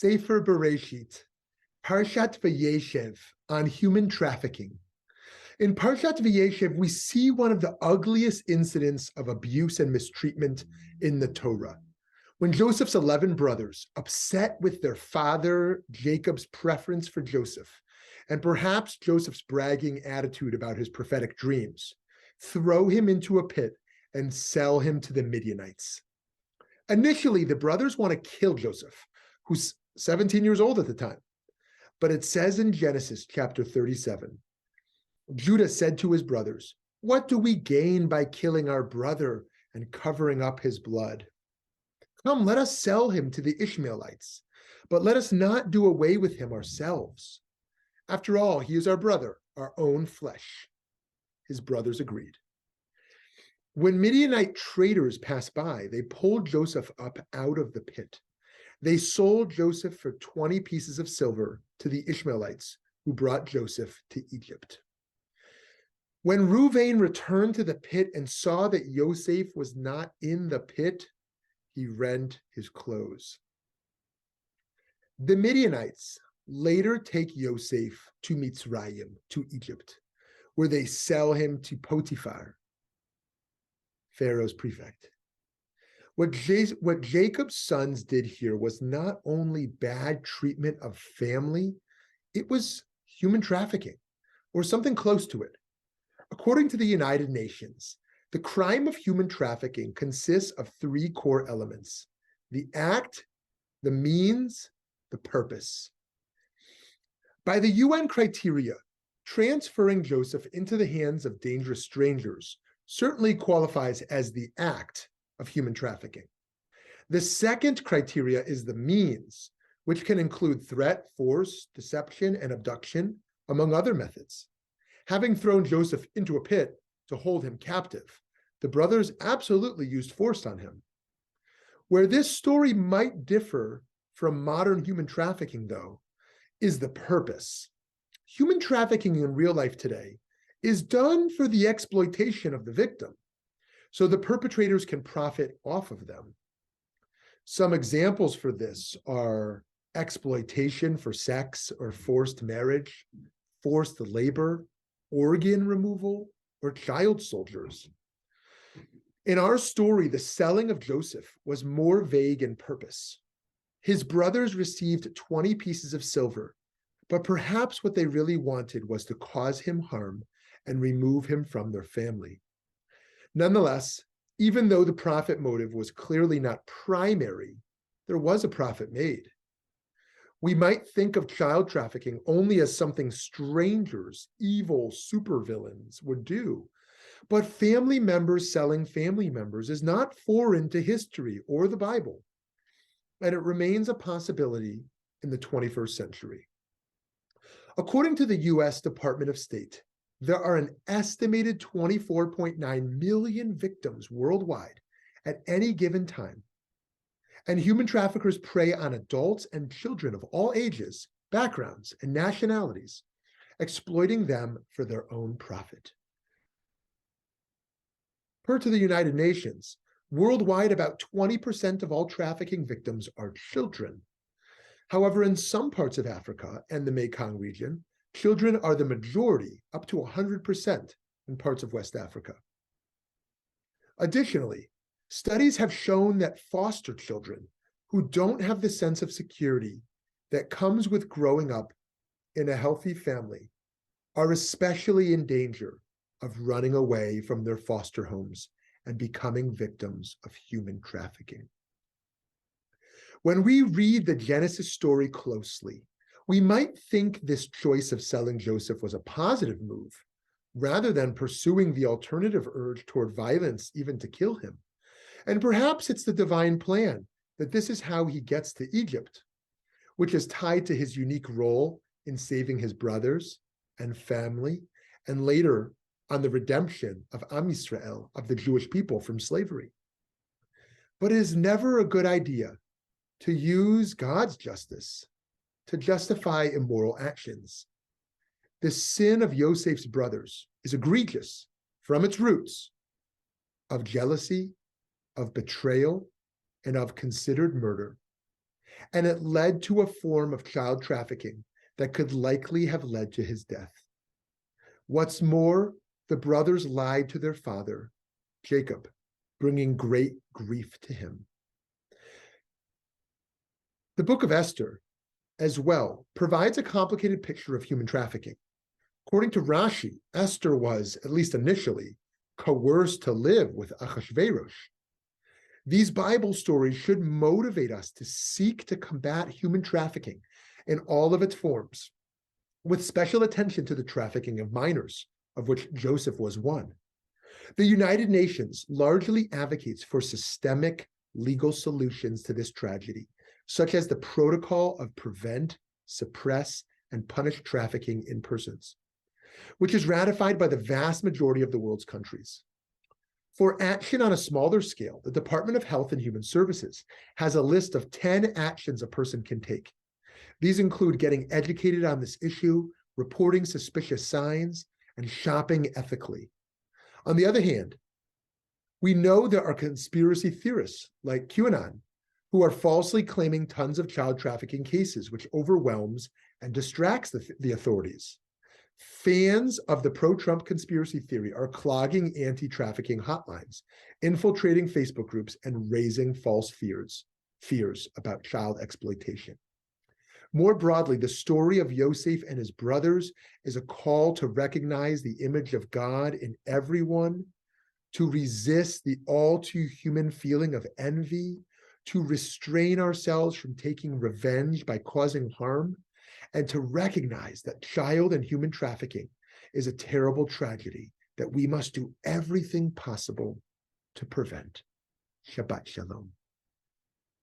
Sefer Bereshit, Parshat Vayeshev, on human trafficking. In Parshat Vayeshev, we see one of the ugliest incidents of abuse and mistreatment in the Torah. When Joseph's 11 brothers, upset with their father Jacob's preference for Joseph, and perhaps Joseph's bragging attitude about his prophetic dreams, throw him into a pit and sell him to the Midianites. Initially, the brothers want to kill Joseph, who's 17 years old at the time. But it says in Genesis chapter 37, Judah said to his brothers, "What do we gain by killing our brother and covering up his blood? Come, let us sell him to the Ishmaelites, but let us not do away with him ourselves. After all, he is our brother, our own flesh." His brothers agreed. When Midianite traders passed by, they pulled Joseph up out of the pit. They sold Joseph for 20 pieces of silver to the Ishmaelites, who brought Joseph to Egypt. When Reuven returned to the pit and saw that Yosef was not in the pit, he rent his clothes. The Midianites later take Yosef to Mitzrayim, to Egypt, where they sell him to Potiphar, Pharaoh's prefect. What Jacob's sons did here was not only bad treatment of family, it was human trafficking, or something close to it. According to the United Nations, the crime of human trafficking consists of three core elements: the act, the means, the purpose. By the UN criteria, transferring Joseph into the hands of dangerous strangers certainly qualifies as the act of human trafficking. The second criteria is the means, which can include threat, force, deception, and abduction, among other methods. Having thrown Joseph into a pit to hold him captive, the brothers absolutely used force on him. Where this story might differ from modern human trafficking, though, is the purpose. Human trafficking in real life today is done for the exploitation of the victim, so the perpetrators can profit off of them. Some examples for this are exploitation for sex or forced marriage, forced labor, organ removal, or child soldiers. In our story, the selling of Joseph was more vague in purpose. His brothers received 20 pieces of silver, but perhaps what they really wanted was to cause him harm and remove him from their family. Nonetheless, even though the profit motive was clearly not primary, there was a profit made. We might think of child trafficking only as something strangers, evil supervillains would do, but family members selling family members is not foreign to history or the Bible, and it remains a possibility in the 21st century. According to the US Department of State, there are an estimated 24.9 million victims worldwide at any given time. And human traffickers prey on adults and children of all ages, backgrounds, and nationalities, exploiting them for their own profit. Per to the United Nations, worldwide about 20% of all trafficking victims are children. However, in some parts of Africa and the Mekong region, children are the majority, up to 100% in parts of West Africa. Additionally, studies have shown that foster children who don't have the sense of security that comes with growing up in a healthy family are especially in danger of running away from their foster homes and becoming victims of human trafficking. When we read the Genesis story closely, we might think this choice of selling Joseph was a positive move, rather than pursuing the alternative urge toward violence, even to kill him. And perhaps it's the divine plan that this is how he gets to Egypt, which is tied to his unique role in saving his brothers and family, and later on the redemption of Am Yisrael, of the Jewish people, from slavery. But it is never a good idea to use God's justice to justify immoral actions. The sin of Yosef's brothers is egregious from its roots of jealousy, of betrayal, and of considered murder. and it led to a form of child trafficking that could likely have led to his death. What's more, the brothers lied to their father, Jacob, bringing great grief to him. The book of Esther, as well, provides a complicated picture of human trafficking. According to Rashi, Esther was, at least initially, coerced to live with Achashverosh. These Bible stories should motivate us to seek to combat human trafficking in all of its forms, with special attention to the trafficking of minors, of which Joseph was one. The United Nations largely advocates for systemic legal solutions to this tragedy, such as the Protocol of Prevent, Suppress, and Punish Trafficking in Persons, which is ratified by the vast majority of the world's countries. For action on a smaller scale, the Department of Health and Human Services has a list of 10 actions a person can take. These include getting educated on this issue, reporting suspicious signs, and shopping ethically. On the other hand, we know there are conspiracy theorists like QAnon who are falsely claiming tons of child trafficking cases, which overwhelms and distracts the authorities. Fans of the pro-Trump conspiracy theory are clogging anti-trafficking hotlines, infiltrating Facebook groups, and raising false fears about child exploitation. More broadly, the story of Yosef and his brothers is a call to recognize the image of God in everyone, to resist the all-too-human feeling of envy, to restrain ourselves from taking revenge by causing harm, and to recognize that child and human trafficking is a terrible tragedy that we must do everything possible to prevent. Shabbat Shalom.